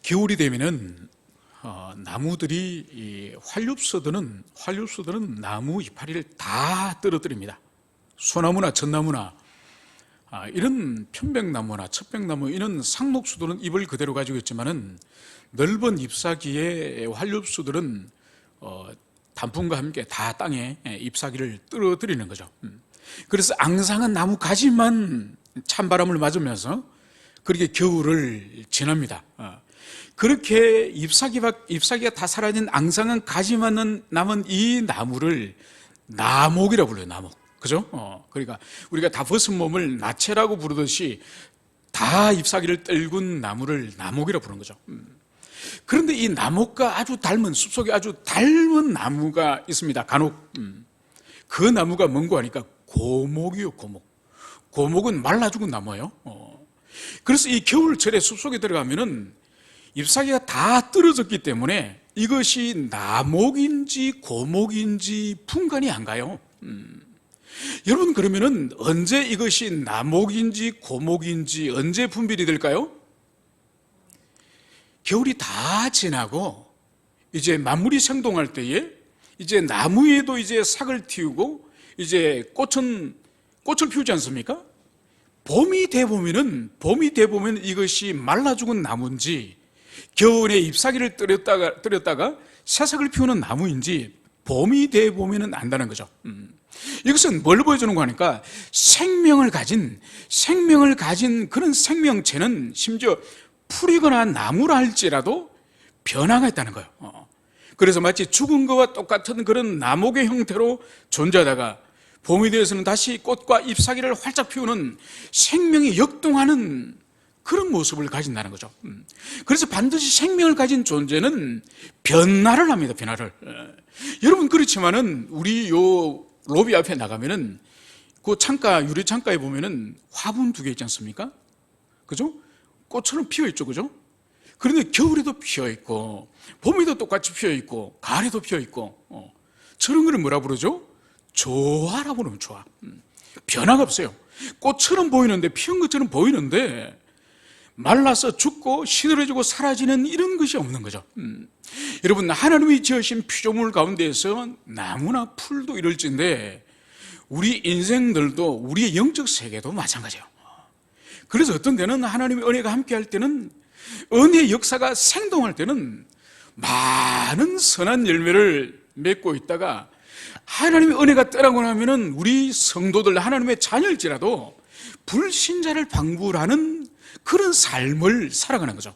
겨울이 되면은 나무들이 활엽소들은 나무 이파리를 다 떨어뜨립니다. 소나무나 전나무나 이런 편백나무나 첩백나무 이런 상록수들은 잎을 그대로 가지고 있지만은 넓은 잎사귀의 활엽수들은 단풍과 함께 다 땅에 잎사귀를 떨어뜨리는 거죠. 그래서 앙상한 나무 가지만 찬바람을 맞으면서 그렇게 겨울을 지납니다. 그렇게 잎사귀가 다 사라진 앙상한 가지만 남은 이 나무를 나목이라고 불러요. 나목. 그죠? 그러니까 우리가 다 벗은 몸을 나체라고 부르듯이 다 잎사귀를 떨군 나무를 나목이라고 부르는 거죠. 그런데 이 나목과 아주 닮은, 숲속에 아주 닮은 나무가 있습니다. 간혹. 그 나무가 뭔고 하니까 고목이요, 고목. 고목은 말라 죽은 나무예요. 그래서 이 겨울철에 숲속에 들어가면은 잎사귀가 다 떨어졌기 때문에 이것이 나목인지 고목인지 분간이 안 가요. 여러분, 그러면은 언제 이것이 나목인지 고목인지 언제 분별이 될까요? 겨울이 다 지나고 이제 만물이 생동할 때에 이제 나무에도 이제 삭을 틔우고 이제 꽃을 피우지 않습니까? 봄이 되보면 이것이 말라 죽은 나무인지 겨울에 잎사귀를 떨었다가 새싹을 피우는 나무인지 봄이 되보면 안다는 거죠. 이것은 뭘 보여주는 거 하니까 생명을 가진 그런 생명체는 심지어 풀이거나 나무라 할지라도 변화가 있다는 거예요. 그래서 마치 죽은 것과 똑같은 그런 나목의 형태로 존재하다가 봄이 되어서는 다시 꽃과 잎사귀를 활짝 피우는 생명이 역동하는 그런 모습을 가진다는 거죠. 그래서 반드시 생명을 가진 존재는 변화를 합니다. 변화를. 여러분, 그렇지만은 우리 요 로비 앞에 나가면은 그 유리 창가에 보면은 화분 2개 있지 않습니까? 그죠? 꽃처럼 피어 있죠, 그죠? 그런데 겨울에도 피어 있고 봄에도 똑같이 피어 있고 가을에도 피어 있고 저런 거를 뭐라 부르죠? 조화라고 부르면 조화. 변화가 없어요. 꽃처럼 보이는데, 피운 것처럼 보이는데 말라서 죽고 시들어지고 사라지는 이런 것이 없는 거죠. 여러분, 하나님이 지으신 피조물 가운데에서 나무나 풀도 이럴진데 우리 인생들도 우리의 영적 세계도 마찬가지예요. 그래서 어떤 때는 하나님의 은혜가 함께할 때는, 은혜의 역사가 생동할 때는 많은 선한 열매를 맺고 있다가 하나님의 은혜가 떠나고 나면은 우리 성도들, 하나님의 자녀일지라도 불신자를 방불하는 그런 삶을 살아가는 거죠.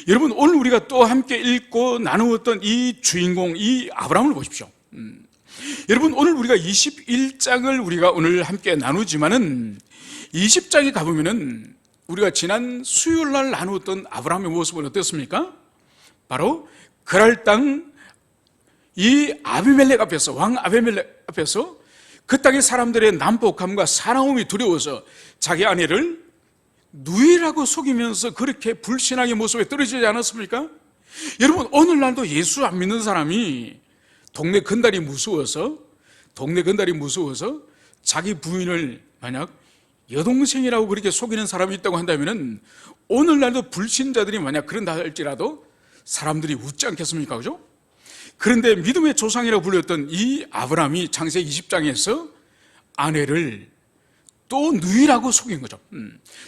여러분, 오늘 우리가 또 함께 읽고 나누었던 이 주인공, 이 아브라함을 보십시오. 여러분, 오늘 우리가 21장을 우리가 오늘 함께 나누지만은 20장에 가보면은 우리가 지난 수요일 날 나누었던 아브라함의 모습은 어땠습니까? 바로 그랄 땅 이 아비멜렉 앞에서, 왕 아비멜렉 앞에서 그 땅의 사람들의 난폭함과 사나움이 두려워서 자기 아내를 누이라고 속이면서 그렇게 불신앙의 모습에 떨어지지 않았습니까? 여러분, 오늘날도 예수 안 믿는 사람이 동네 건달이 무서워서 자기 부인을 만약 여동생이라고 그렇게 속이는 사람이 있다고 한다면 오늘날도 불신자들이 만약 그런다 할지라도 사람들이 웃지 않겠습니까? 그죠? 그런데 믿음의 조상이라고 불렸던 이 아브라함이 창세기 20장에서 아내를 또 누이라고 속인 거죠.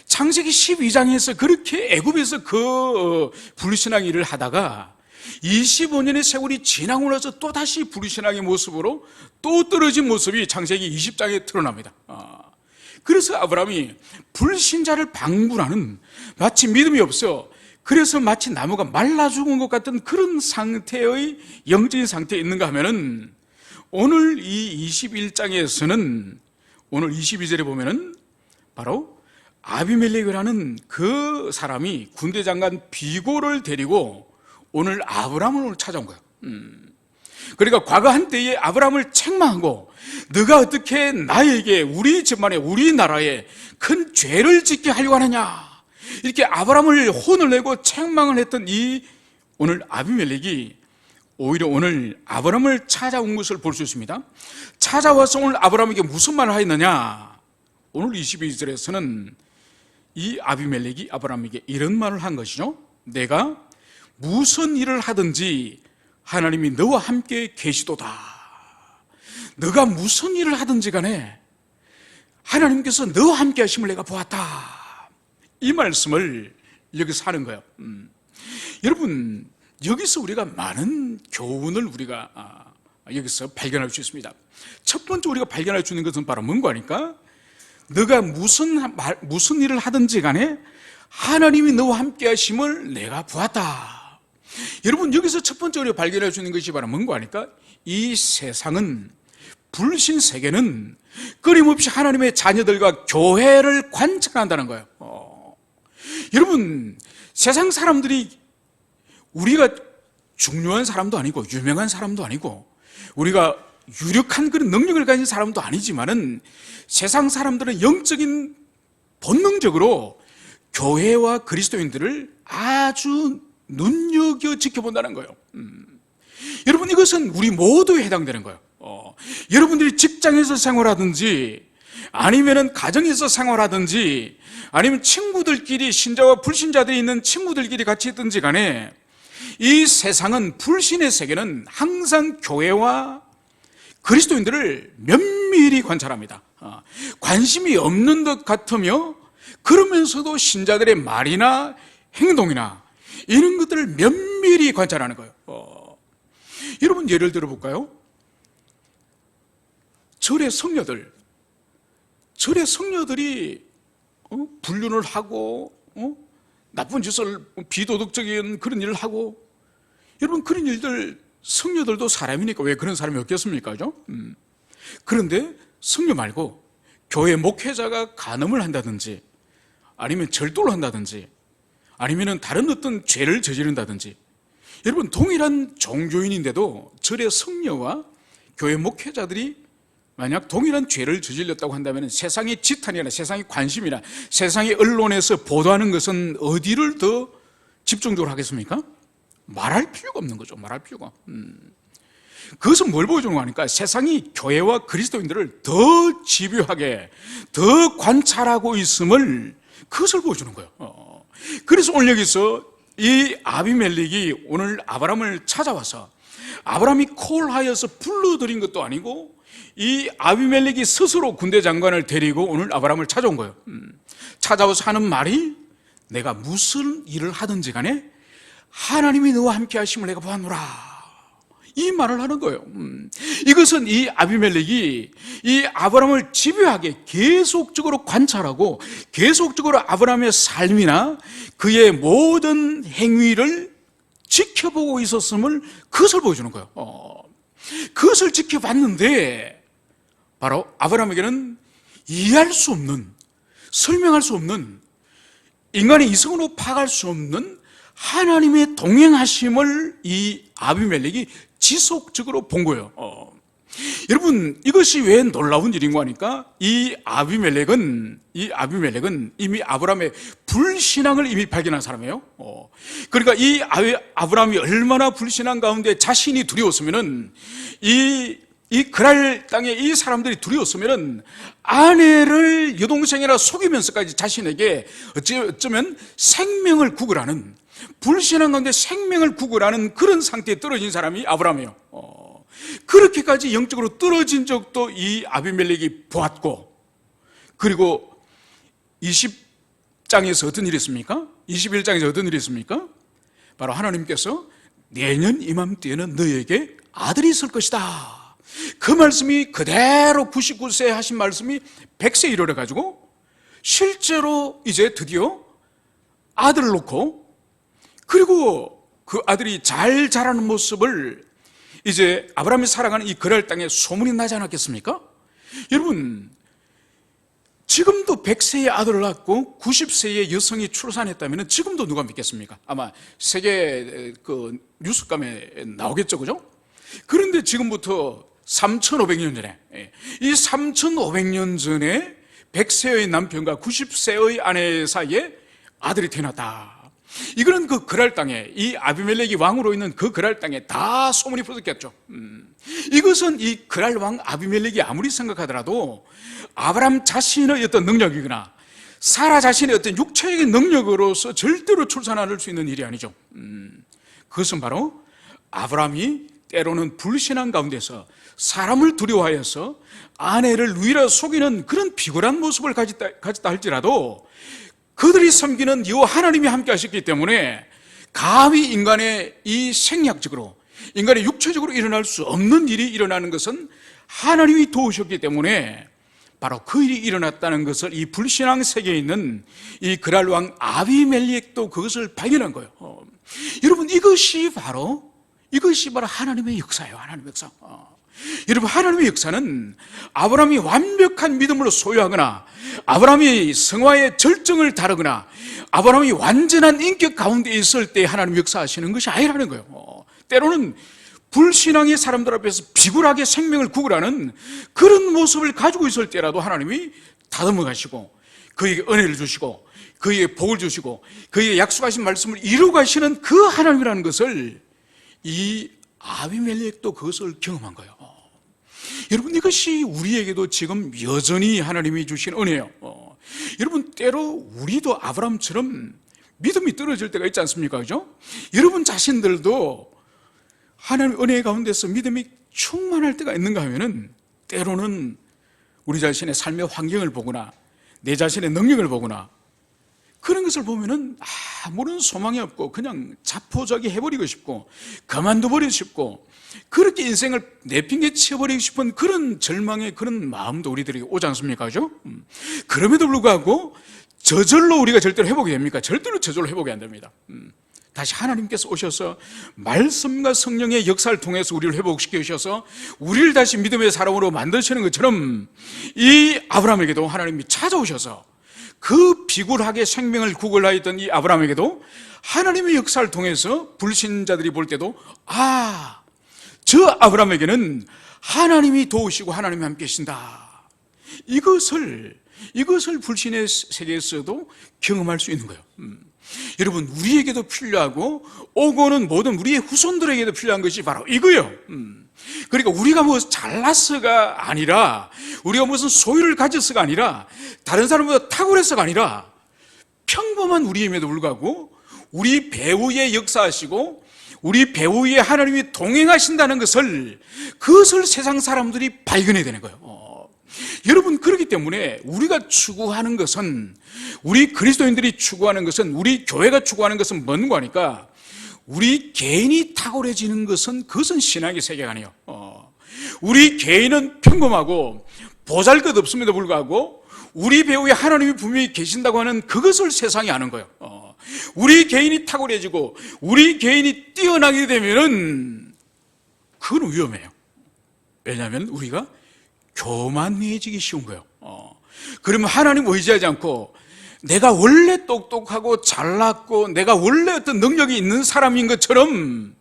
창세기 12장에서 그렇게 애굽에서 그 불신앙 일을 하다가 25년의 세월이 지나고 나서 또 다시 불신앙의 모습으로 또 떨어진 모습이 창세기 20장에 드러납니다. 그래서 아브라함이 불신자를 방불하는, 마치 믿음이 없어, 그래서 마치 나무가 말라 죽은 것 같은 그런 상태의 영적인 상태에 있는가 하면은 오늘 이 21장에서는 오늘 22절에 보면은 바로 아비멜렉이라는 그 사람이 군대 장관 비고를 데리고 오늘 아브라함을 찾아온 거예요. 그러니까 과거 한때에 아브라함을 책망하고 너가 어떻게 나에게, 우리 집안에, 우리나라에 큰 죄를 짓게 하려고 하느냐, 이렇게 아브라함을 혼을 내고 책망을 했던 이 오늘 아비멜렉이 오히려 오늘 아브라함을 찾아온 것을 볼 수 있습니다. 찾아와서 오늘 아브라함에게 무슨 말을 하였느냐, 오늘 22절에서는 이 아비멜렉이 아브라함에게 이런 말을 한 것이죠. 내가 무슨 일을 하든지 하나님이 너와 함께 계시도다. 너가 무슨 일을 하든지 간에 하나님께서 너와 함께 하심을 내가 보았다. 이 말씀을 여기서 하는 거예요. 여러분, 여기서 우리가 많은 교훈을 우리가 여기서 발견할 수 있습니다. 첫 번째 우리가 발견할 수 있는 것은 바로 뭔가 하니까, 너가 무슨 일을 하든지 간에 하나님이 너와 함께 하심을 내가 보았다. 여러분, 여기서 첫 번째 우리가 발견할 수 있는 것이 바로 뭔가 하니까, 이 세상은, 불신 세계는 끊임없이 하나님의 자녀들과 교회를 관찰한다는 거예요. 여러분, 세상 사람들이 우리가 중요한 사람도 아니고 유명한 사람도 아니고 우리가 유력한 그런 능력을 가진 사람도 아니지만은, 세상 사람들은 영적인 본능적으로 교회와 그리스도인들을 아주 눈여겨 지켜본다는 거예요. 여러분, 이것은 우리 모두에 해당되는 거예요. 여러분들이 직장에서 생활하든지 아니면은 가정에서 생활하든지 아니면 친구들끼리, 신자와 불신자들이 있는 친구들끼리 같이 있든지 간에, 이 세상은, 불신의 세계는 항상 교회와 그리스도인들을 면밀히 관찰합니다. 관심이 없는 것 같으며 그러면서도 신자들의 말이나 행동이나 이런 것들을 면밀히 관찰하는 거예요. 여러분, 예를 들어 볼까요? 절의 성녀들이 불륜을 하고 나쁜 짓을, 비도덕적인 그런 일을 하고, 여러분, 그런 일들, 성녀들도 사람이니까 왜 그런 사람이 없겠습니까? 그죠? 그런데 성녀 말고 교회 목회자가 간음을 한다든지 아니면 절도를 한다든지 아니면 다른 어떤 죄를 저지른다든지, 여러분, 동일한 종교인인데도 절의 성녀와 교회 목회자들이 만약 동일한 죄를 저질렀다고 한다면 세상의 지탄이나 세상의 관심이나 세상의 언론에서 보도하는 것은 어디를 더 집중적으로 하겠습니까? 말할 필요가 없는 거죠. 말할 필요가. 그것은 뭘 보여주는 거니까, 세상이 교회와 그리스도인들을 더 집요하게, 더 관찰하고 있음을, 그것을 보여주는 거예요. 그래서 오늘 여기서 이 아비멜렉이 오늘 아브라함을 찾아와서, 아브라함이 콜하여서 불러들인 것도 아니고 이 아비멜렉이 스스로 군대 장관을 데리고 오늘 아브라함을 찾아온 거예요. 찾아와서 하는 말이, 내가 무슨 일을 하든지 간에 하나님이 너와 함께 하심을 내가 보았노라, 이 말을 하는 거예요. 이것은 이 아비멜렉이 이 아브라함을 집요하게 계속적으로 관찰하고 계속적으로 아브라함의 삶이나 그의 모든 행위를 지켜보고 있었음을, 그것을 보여주는 거예요. 그것을 지켜봤는데 바로 아브라함에게는 이해할 수 없는, 설명할 수 없는, 인간의 이성으로 파악할 수 없는 하나님의 동행하심을 이 아비멜렉이 지속적으로 본 거예요. 여러분, 이것이 왜 놀라운 일인가 하니까, 이 아비멜렉은 이미 아브라함의 불신앙을 이미 발견한 사람이에요. 그러니까 이 아브라함이 얼마나 불신앙 가운데 자신이 두려웠으면은, 이 그랄 땅에 이 사람들이 두려웠으면은 아내를 여동생이라 속이면서까지 자신에게 어쩌면 생명을 구걸하는, 불신앙 가운데 생명을 구걸하는 그런 상태에 떨어진 사람이 아브라함이에요. 그렇게까지 영적으로 떨어진 적도 이 아비멜렉이 보았고, 그리고 20장에서 어떤 일이 있습니까? 21장에서 어떤 일이 있습니까? 바로 하나님께서 내년 이맘때에는 너에게 아들이 있을 것이다, 그 말씀이 그대로 99세 하신 말씀이 100세 이르러 가지고 실제로 이제 드디어 아들을 놓고, 그리고 그 아들이 잘 자라는 모습을 이제 아브라함이 살아가는 이 그랄 땅에 소문이 나지 않았겠습니까? 여러분, 지금도 100세의 아들을 낳고 90세의 여성이 출산했다면 지금도 누가 믿겠습니까? 아마 세계 그 뉴스감에 나오겠죠, 그죠? 그런데 지금부터 3,500년 전에, 이 3,500년 전에 100세의 남편과 90세의 아내 사이에 아들이 태어났다. 이거는 그 그랄 땅에, 이 아비멜렉이 왕으로 있는 그 그랄 땅에 다 소문이 퍼졌겠죠. 이것은 이 그랄 왕 아비멜렉이 아무리 생각하더라도 아브라함 자신의 어떤 능력이거나 사라 자신의 어떤 육체적인 능력으로서 절대로 출산할 수 있는 일이 아니죠. 그것은 바로 아브라함이 때로는 불신앙 가운데서 사람을 두려워하여서 아내를 누이라 속이는 그런 비굴한 모습을 가졌다 할지라도 그들이 섬기는 여호와 하나님이 함께 하셨기 때문에 감히 인간의 이 생략적으로, 인간의 육체적으로 일어날 수 없는 일이 일어나는 것은 하나님이 도우셨기 때문에 바로 그 일이 일어났다는 것을 이 불신앙 세계에 있는 이 그랄 왕 아비멜렉도 그것을 발견한 거예요. 여러분, 이것이 바로 하나님의 역사예요. 하나님의 역사. 여러분, 하나님의 역사는 아브라함이 완벽한 믿음으로 소유하거나 아브라함이 성화의 절정을 다루거나 아브라함이 완전한 인격 가운데 있을 때 하나님 역사하시는 것이 아니라는 거예요. 때로는 불신앙의 사람들 앞에서 비굴하게 생명을 구걸하는 그런 모습을 가지고 있을 때라도 하나님이 다듬어 가시고 그에게 은혜를 주시고 그에게 복을 주시고 그에게 약속하신 말씀을 이루어 가시는 그 하나님이라는 것을 이 아비멜렉도 그것을 경험한 거예요. 여러분, 이것이 우리에게도 지금 여전히 하나님이 주신 은혜예요. 여러분, 때로 우리도 아브라함처럼 믿음이 떨어질 때가 있지 않습니까? 그죠? 여러분 자신들도 하나님의 은혜 가운데서 믿음이 충만할 때가 있는가 하면은 때로는 우리 자신의 삶의 환경을 보거나 내 자신의 능력을 보거나 그런 것을 보면은 아무런 소망이 없고 그냥 자포자기 해버리고 싶고 그만둬버리고 싶고 그렇게 인생을 내팽개쳐버리고 싶은 그런 절망의 그런 마음도 우리들에게 오지 않습니까? 그죠? 그럼에도 불구하고 저절로 우리가 절대로 회복이 됩니까? 절대로 저절로 회복이 안 됩니다. 다시 하나님께서 오셔서 말씀과 성령의 역사를 통해서 우리를 회복시켜 주셔서 우리를 다시 믿음의 사람으로 만드시는 것처럼 이 아브라함에게도 하나님이 찾아오셔서 그 비굴하게 생명을 구걸하였던 이 아브라함에게도 하나님의 역사를 통해서 불신자들이 볼 때도 저 아브라함에게는 하나님이 도우시고 하나님이 함께 계신다, 이것을 불신의 세계에서도 경험할 수 있는 거예요. 여러분, 우리에게도 필요하고 오고는 모든 우리의 후손들에게도 필요한 것이 바로 이거예요. 그러니까 우리가 뭐 잘났어가 아니라 우리가 무슨 소유를 가졌어가 아니라 다른 사람보다 탁월해서가 아니라 평범한 우리임에도 불구하고 우리 배후에 역사하시고 우리 배후에 하나님이 동행하신다는 그것을 세상 사람들이 발견해야 되는 거예요. 여러분, 그렇기 때문에 우리가 추구하는 것은, 우리 그리스도인들이 추구하는 것은, 우리 교회가 추구하는 것은 뭔가 하니까 우리 개인이 탁월해지는 것은 그것은 신앙의 세계가 아니에요. 우리 개인은 평범하고 보잘것 없음에도 불구하고 우리 배후에 하나님이 분명히 계신다고 하는 그것을 세상이 아는 거예요. 우리 개인이 탁월해지고 우리 개인이 뛰어나게 되면은 그건 위험해요. 왜냐하면 우리가 교만해지기 쉬운 거예요. 그러면 하나님 의지하지 않고 내가 원래 똑똑하고 잘났고 내가 원래 어떤 능력이 있는 사람인 것처럼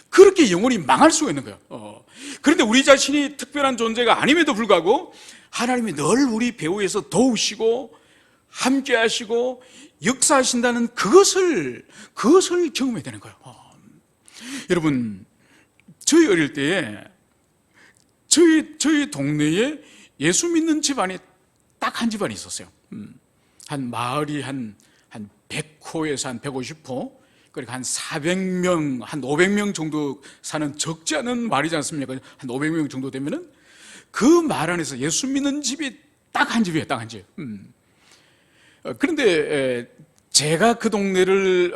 그렇게 영혼이 망할 수가 있는 거예요. 그런데 우리 자신이 특별한 존재가 아님에도 불구하고 하나님이 늘 우리 배후에서 도우시고 함께 하시고 역사하신다는 그것을 경험해야 되는 거예요. 여러분, 저희 어릴 때에 저희 동네에 예수 믿는 집안이 딱 한 집안이 있었어요. 한 마을이 한 100호에서 한 150호, 그러니까 한 400명, 한 500명 정도 사는 적지 않은 마을이지 않습니까? 한 500명 정도 되면은 그 마을 안에서 예수 믿는 집이 딱 한 집이에요, 딱 한 집. 그런데 제가 그 동네를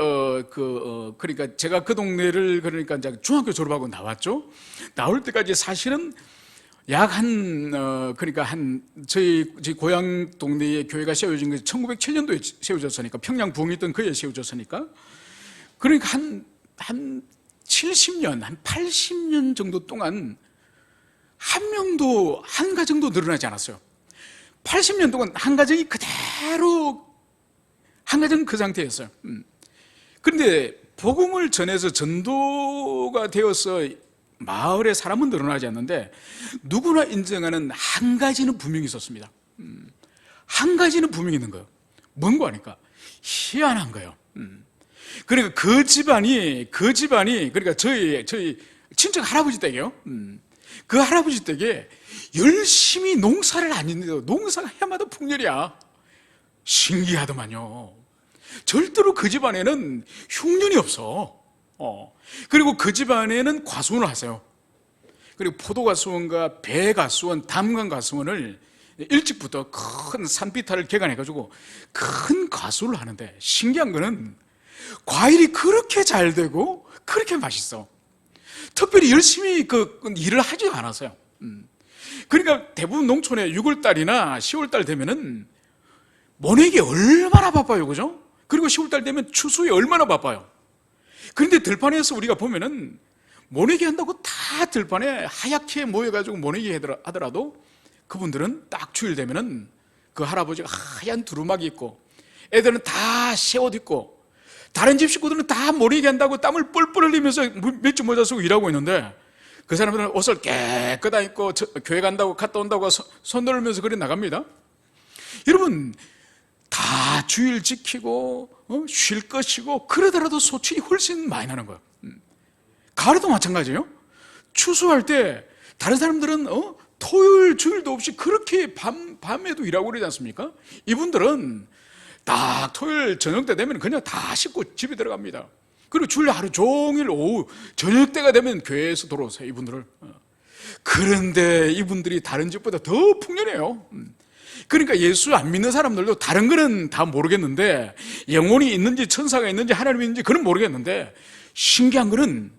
그러니까 이제 중학교 졸업하고 나왔죠. 나올 때까지 사실은 저희 고향 동네에 교회가 세워진 것이 1907년도에 세워졌으니까, 평양 부흥했던 그에 세워졌으니까, 그러니까 한 70년, 한 80년 정도 동안 한 명도, 한 가정도 늘어나지 않았어요. 80년 동안 한 가정이 그대로, 한 가정은 그 상태였어요. 그런데 복음을 전해서 전도가 되어서 마을에 사람은 늘어나지 않는데 누구나 인정하는 한 가지는 분명히 있었습니다. 한 가지는 분명히 있는 거예요. 뭔가 하니까 희한한 거예요. 그러니까 그 집안이 그러니까 저희 친척 할아버지 댁이에요. 그 할아버지 댁에 열심히 농사를 안 짓는데도 농사가 해마다 풍년이야. 신기하더만요. 절대로 그 집안에는 흉년이 없어. 그리고 그 집안에는 과수원을 하세요. 그리고 포도과수원과 배과수원, 담강과수원을 일찍부터 큰 산비탈을 개간해가지고 큰 과수를 하는데, 신기한 거는 과일이 그렇게 잘 되고 그렇게 맛있어. 특별히 열심히 그 일을 하지 않았어요. 그러니까 대부분 농촌에 6월달이나 10월달 되면은 모내기 얼마나 바빠요, 그죠? 그리고 10월달 되면 추수에 얼마나 바빠요. 그런데 들판에서 우리가 보면은 모내기 한다고 다 들판에 하얗게 모여가지고 모내기 하더라도 그분들은 딱 주일 되면은 그 할아버지가 하얀 두루마기 입고 애들은 다 새 옷 입고 다른 집 식구들은 다 모내기 한다고 땀을 뻘뻘 흘리면서 맥주 모자 쓰고 일하고 있는데, 그 사람들은 옷을 깨끗하게 입고 교회 간다고 갔다 온다고 손 들면서 그래 나갑니다. 여러분, 다 주일 지키고 쉴 것이고 그러더라도 소출이 훨씬 많이 나는 거예요. 가을에도 마찬가지예요. 추수할 때 다른 사람들은 토요일 주일도 없이 그렇게 밤에도 일하고 그러지 않습니까? 이분들은 딱 토요일 저녁 때 되면 그냥 다 씻고 집에 들어갑니다. 그리고 주일 하루 종일 오후 저녁 때가 되면 교회에서 돌아오세요, 이분들을. 그런데 이분들이 다른 집보다 더 풍년해요. 그러니까 예수 안 믿는 사람들도 다른 거는 다 모르겠는데, 영혼이 있는지 천사가 있는지 하나님이 있는지 그건 모르겠는데, 신기한 거는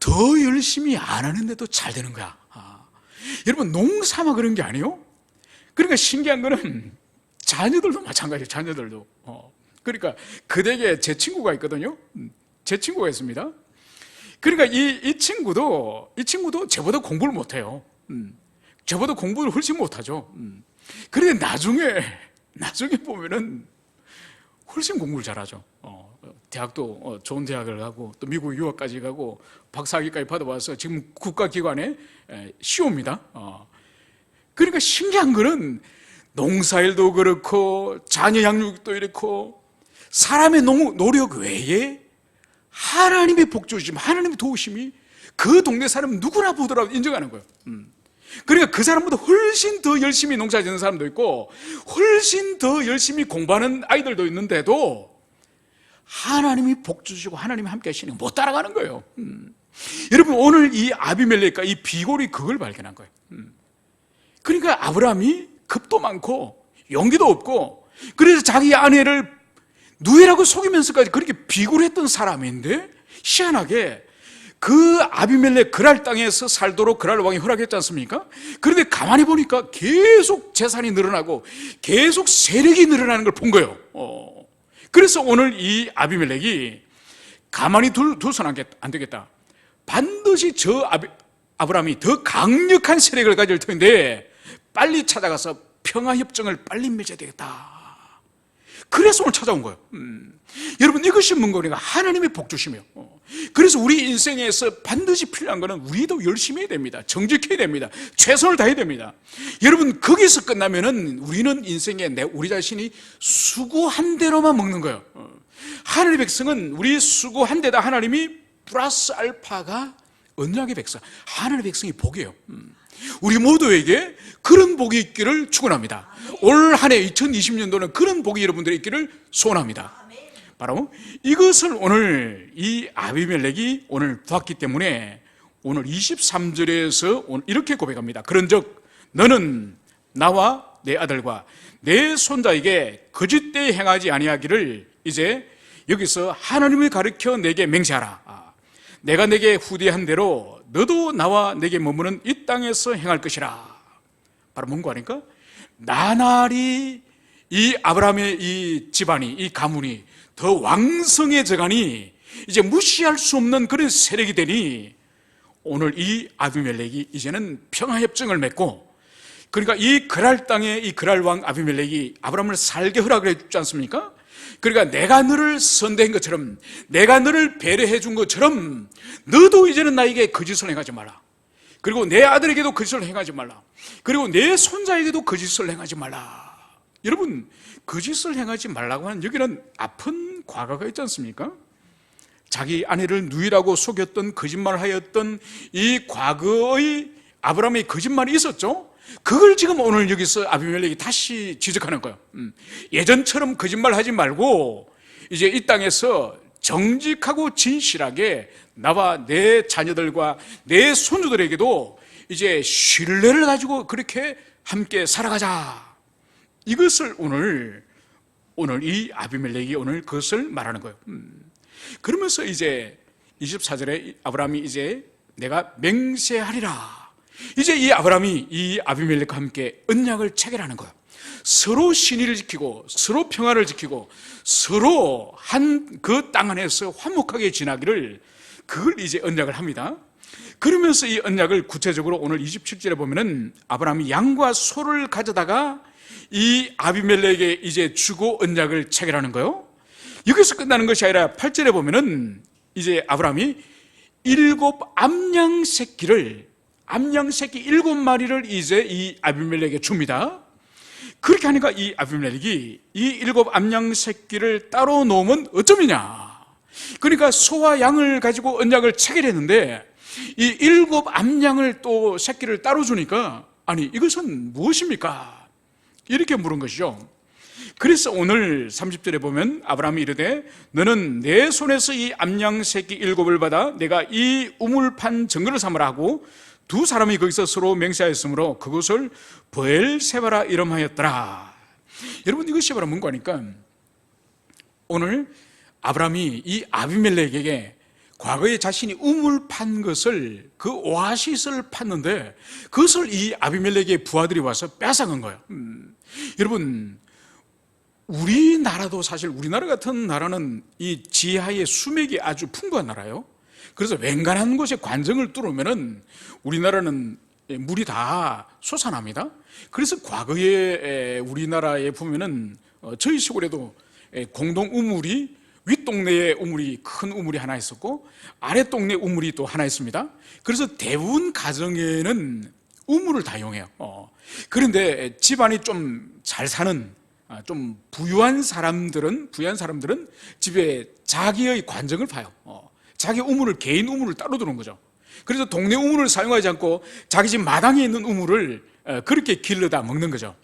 더 열심히 안 하는데도 잘 되는 거야. 여러분, 농사만 그런 게 아니에요. 그러니까 신기한 거는 자녀들도 마찬가지예요. 자녀들도. 그러니까 그 댁에 제 친구가 있거든요. 제 친구가 있습니다. 그러니까 이 친구도 저보다 공부를 못해요. 저보다 공부를 훨씬 못하죠. 그런데 나중에 보면은 훨씬 공부를 잘하죠. 대학도 좋은 대학을 가고 또 미국 유학까지 가고 박사학위까지 받아와서 지금 국가기관에 CEO입니다. 그러니까 신기한 거는 농사일도 그렇고 자녀 양육도 이렇고 사람의 노력 외에 하나님의 복주심, 하나님의 도우심이 그 동네 사람 누구나 보더라도 인정하는 거예요. 그러니까 그 사람보다 훨씬 더 열심히 농사 짓는 사람도 있고 훨씬 더 열심히 공부하는 아이들도 있는데도 하나님이 복주시고 하나님이 함께 하시는 못 따라가는 거예요. 여러분, 오늘 이 아비멜렉과 이 비골이 그걸 발견한 거예요. 그러니까 아브라함이 겁도 많고 용기도 없고, 그래서 자기 아내를 누이라고 속이면서까지 그렇게 비굴했던 사람인데, 희한하게 그 아비멜렉 그랄 땅에서 살도록 그랄 왕이 허락했지 않습니까? 그런데 가만히 보니까 계속 재산이 늘어나고 계속 세력이 늘어나는 걸 본 거예요. 그래서 오늘 이 아비멜렉이 가만히 둘서는 안 되겠다. 반드시 저 아브라함이 더 강력한 세력을 가질 텐데 빨리 찾아가서 평화협정을 빨리 맺어야 되겠다. 그래서 오늘 찾아온 거예요. 여러분, 이것이 뭔가 우리가 하나님의 복주시며, 그래서 우리 인생에서 반드시 필요한 것은 우리도 열심히 해야 됩니다. 정직해야 됩니다. 최선을 다해야 됩니다. 여러분, 거기서 끝나면은 우리는 인생에 우리 자신이 수고한 대로만 먹는 거예요. 하나님의 백성은 우리 수고한 데다 하나님이 플러스 알파가 언약의 백성, 하나님의 백성이 복이에요. 우리 모두에게 그런 복이 있기를 축원합니다. 올 한 해 2020년도는 그런 복이 여러분들이 있기를 소원합니다. 바로 이것을 오늘 이 아비멜렉이 오늘 보았기 때문에 오늘 23절에서 오늘 이렇게 고백합니다. 그런즉 너는 나와 내 아들과 내 손자에게 거짓되이 행하지 아니하기를 이제 여기서 하나님을 가르쳐 내게 맹세하라. 내가 내게 후대한 대로 너도 나와 내게 머무는 이 땅에서 행할 것이라. 바로 뭔가 하니까 나날이 이 아브라함의 이 집안이, 이 가문이 더 왕성해져가니 이제 무시할 수 없는 그런 세력이 되니 오늘 이 아비멜렉이 이제는 평화협정을 맺고, 그러니까 이 그랄 땅에 이 그랄 왕 아비멜렉이 아브라함을 살게 허락을 해주지 않습니까? 그러니까 내가 너를 선대한 것처럼, 내가 너를 배려해 준 것처럼 너도 이제는 나에게 거짓을 행하지 말라. 그리고 내 아들에게도 거짓을 행하지 말라. 그리고 내 손자에게도 거짓을 행하지 말라. 여러분, 거짓을 행하지 말라고 하는 여기는 아픈 과거가 있지 않습니까? 자기 아내를 누이라고 속였던, 거짓말을 하였던 이 과거의 아브라함의 거짓말이 있었죠. 그걸 지금 오늘 여기서 아비멜렉이 다시 지적하는 거예요. 예전처럼 거짓말하지 말고 이제 이 땅에서 정직하고 진실하게 나와 내 자녀들과 내 손주들에게도 이제 신뢰를 가지고 그렇게 함께 살아가자. 이것을 오늘 이 아비멜렉이 오늘 그것을 말하는 거예요. 그러면서 이제 24절에 아브라함이 이제 내가 맹세하리라. 이제 이 아브라함이 이 아비멜렉과 함께 언약을 체결하는 거예요. 서로 신의를 지키고 서로 평화를 지키고 서로 한 그 땅 안에서 화목하게 지나기를 그걸 이제 언약을 합니다. 그러면서 이 언약을 구체적으로 오늘 27절에 보면은 아브라함이 양과 소를 가져다가 이 아비멜렉에게 이제 주고 언약을 체결하는 거예요. 여기서 끝나는 것이 아니라 8절에 보면은 이제 아브라함이 7 암양 새끼 7마리를 이제 이 아비멜렉에게 줍니다. 그렇게 하니까 이 아비멜렉이 이 7 암양 새끼를 따로 놓으면 어쩌느냐. 그러니까 소와 양을 가지고 언약을 체결했는데 이 7 암양을 또 새끼를 따로 주니까 아니 이것은 무엇입니까? 이렇게 물은 것이죠. 그래서 오늘 30절에 보면 아브라함이 이르되 너는 내 손에서 이 암양 새끼 7을 받아 내가 이 우물판 증거를 삼으라 하고 두 사람이 거기서 서로 맹세하였으므로 그것을 브엘세바라 이름하였더라. 여러분 이것이 바로 뭔가 하니까 오늘 아브라함이 이 아비멜렉에게 과거에 자신이 우물 판 것을 그 오아시스를 팠는데 그것을 이 아비멜렉의 부하들이 와서 뺏어간 거예요. 여러분 우리나라도 사실 우리나라 같은 나라는 이 지하의 수맥이 아주 풍부한 나라예요. 그래서 웬간한 곳에 관정을 뚫으면은 우리나라는 물이 다 솟아납니다. 그래서 과거에 우리나라에 보면은 저희 시골에도 공동 우물이 윗동네에 우물이 큰 우물이 하나 있었고 아랫동네 우물이 또 하나 있습니다. 그래서 대부분 가정에는 우물을 다 이용해요. 그런데 집안이 좀 잘 사는 좀 부유한 사람들은 집에 자기의 관정을 파요. 자기 우물을 개인 우물을 따로 두는 거죠. 그래서 동네 우물을 사용하지 않고 자기 집 마당에 있는 우물을 그렇게 길러다 먹는 거죠.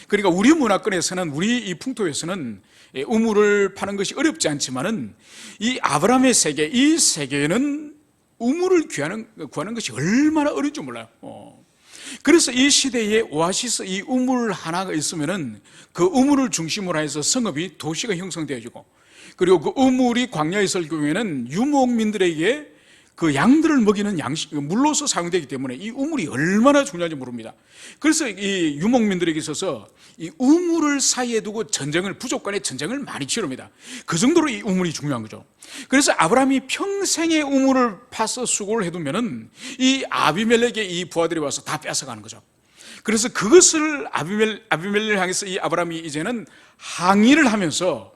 그러니까 우리 문화권에서는 우리 이 풍토에서는 우물을 파는 것이 어렵지 않지만은 이 아브라함의 세계 이 세계에는 우물을 구하는 것이 얼마나 어려운지 몰라요. 그래서 이 시대에 오아시스 이 우물 하나가 있으면은 그 우물을 중심으로 해서 성읍이 도시가 형성되어지고 그리고 그 우물이 광야에 있을 경우에는 유목민들에게 그 양들을 먹이는 물로서 사용되기 때문에 이 우물이 얼마나 중요한지 모릅니다. 그래서 이 유목민들에게 있어서 이 우물을 사이에 두고 부족 간의 전쟁을 많이 치릅니다. 그 정도로 이 우물이 중요한 거죠. 그래서 아브라함이 평생의 우물을 파서 수고를 해두면은 이 아비멜렉의 이 부하들이 와서 다 뺏어가는 거죠. 그래서 그것을 아비멜렉을 향해서 이 아브라함이 이제는 항의를 하면서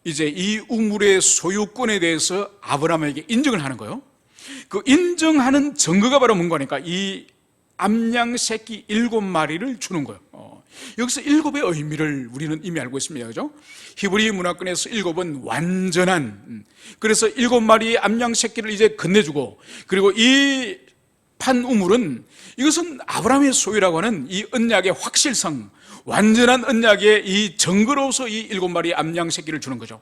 이제 이 우물의 소유권에 대해서 아브라함에게 인정을 하는 거예요. 그 인정하는 증거가 바로 뭔가 하니까 이 암양 새끼 7마리를 주는 거예요. 여기서 7의 의미를 우리는 이미 알고 있습니다. 그죠? 히브리 문화권에서 7은 완전한, 그래서 7마리의 암양 새끼를 이제 건네주고, 그리고 이 판 우물은 이것은 아브라함의 소유라고 하는 이 언약의 확실성, 완전한 언약의 이 증거로서 이 7마리의 암양 새끼를 주는 거죠.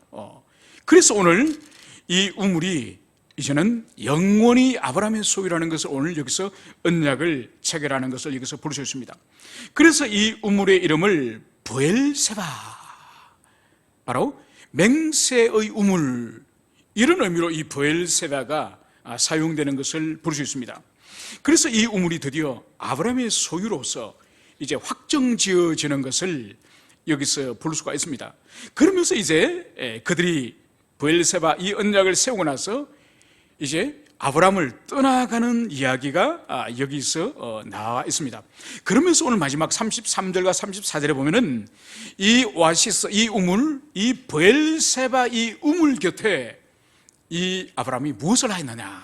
그래서 오늘 이 우물이 이제는 영원히 아브라함의 소유라는 것을 오늘 여기서 언약을 체결하는 것을 여기서 볼 수 있습니다. 그래서 이 우물의 이름을 브엘세바, 바로 맹세의 우물, 이런 의미로 이 브엘세바가 사용되는 것을 볼 수 있습니다. 그래서 이 우물이 드디어 아브라함의 소유로서 이제 확정지어지는 것을 여기서 볼 수가 있습니다. 그러면서 이제 그들이 브엘세바 이 언약을 세우고 나서 이제 아브라함을 떠나가는 이야기가 여기서 나와 있습니다. 그러면서 오늘 마지막 33절과 34절에 보면은 이 오아시스, 이 우물, 이 브엘세바 이 우물 곁에 이 아브라함이 무엇을 하였느냐,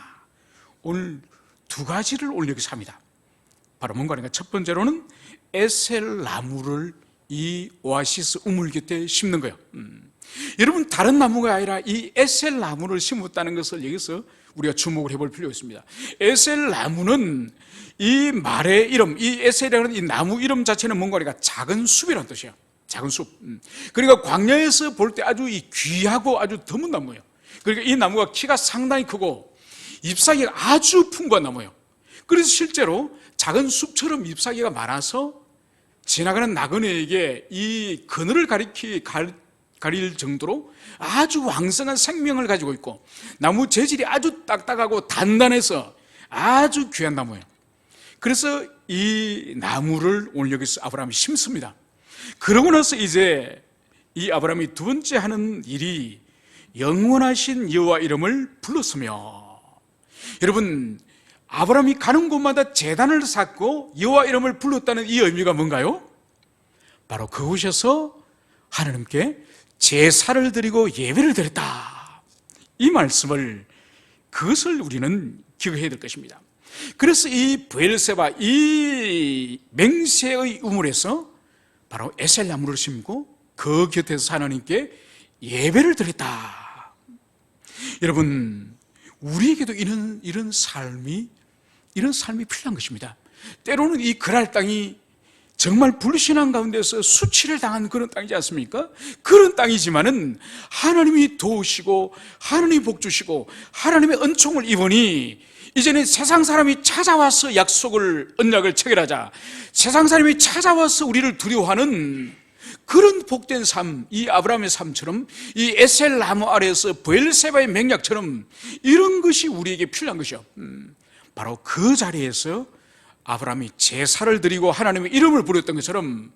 오늘 두 가지를 오늘 여기서 합니다. 바로 뭔가 하니까 첫 번째로는 에셀 나무를 이 오아시스 우물 곁에 심는 거예요. 여러분 다른 나무가 아니라 이 에셀 나무를 심었다는 것을 여기서 우리가 주목을 해볼 필요가 있습니다. 에셀 나무는 이 말의 이름, 이 에셀이라는 이 나무 이름 자체는 뭔가 하니까 작은 숲이라는 뜻이에요. 작은 숲. 그러니까 광야에서 볼 때 아주 이 귀하고 아주 드문 나무예요. 그러니까 이 나무가 키가 상당히 크고 잎사귀가 아주 풍부한 나무예요. 그래서 실제로 작은 숲처럼 잎사귀가 많아서 지나가는 나그네에게 이 그늘을 가릴 정도로 아주 왕성한 생명을 가지고 있고, 나무 재질이 아주 딱딱하고 단단해서 아주 귀한 나무예요. 그래서 이 나무를 오늘 여기서 아브라함이 심습니다. 그러고 나서 이제 이 아브라함이 두 번째 하는 일이 영원하신 여호와 이름을 불렀으며, 여러분, 아브라함이 가는 곳마다 제단을 쌓고 여호와 이름을 불렀다는 이 의미가 뭔가요? 바로 그곳에서 하나님께 제사를 드리고 예배를 드렸다, 이 말씀을, 그것을 우리는 기억해야 될 것입니다. 그래서 이 브엘세바, 이 맹세의 우물에서 바로 에셀 나무를 심고 그 곁에서 하나님께 예배를 드렸다. 여러분, 우리에게도 이런 삶이 필요한 것입니다. 때로는 이 그랄 땅이 정말 불신앙 가운데서 수치를 당한 그런 땅이지 않습니까? 그런 땅이지만은 하나님이 도우시고 하나님이 복주시고 하나님의 은총을 입으니 이제는 세상 사람이 찾아와서 언약을 체결하자, 세상 사람이 찾아와서 우리를 두려워하는 그런 복된 삶, 이 아브라함의 삶처럼, 이 에셀 나무 아래에서 브엘세바의 맹약처럼 이런 것이 우리에게 필요한 것이요. 바로 그 자리에서 아브라함이 제사를 드리고 하나님의 이름을 부렸던 것처럼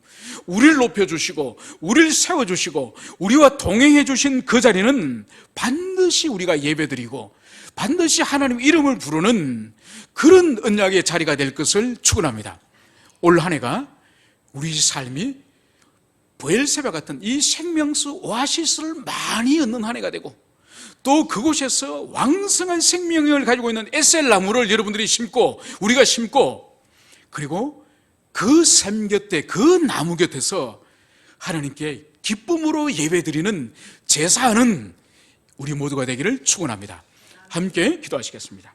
우리를 높여주시고 우리를 세워주시고 우리와 동행해 주신 그 자리는 반드시 우리가 예배드리고 반드시 하나님 이름을 부르는 그런 언약의 자리가 될 것을 축원합니다. 올 한 해가 우리 삶이 브엘세바 같은 이 생명수 오아시스를 많이 얻는 한 해가 되고, 또 그곳에서 왕성한 생명력을 가지고 있는 에셀 나무를 여러분들이 심고 우리가 심고, 그리고 그 샘 곁에, 그 나무 곁에서 하나님께 기쁨으로 예배드리는 제사하는 우리 모두가 되기를 축원합니다. 함께 기도하시겠습니다.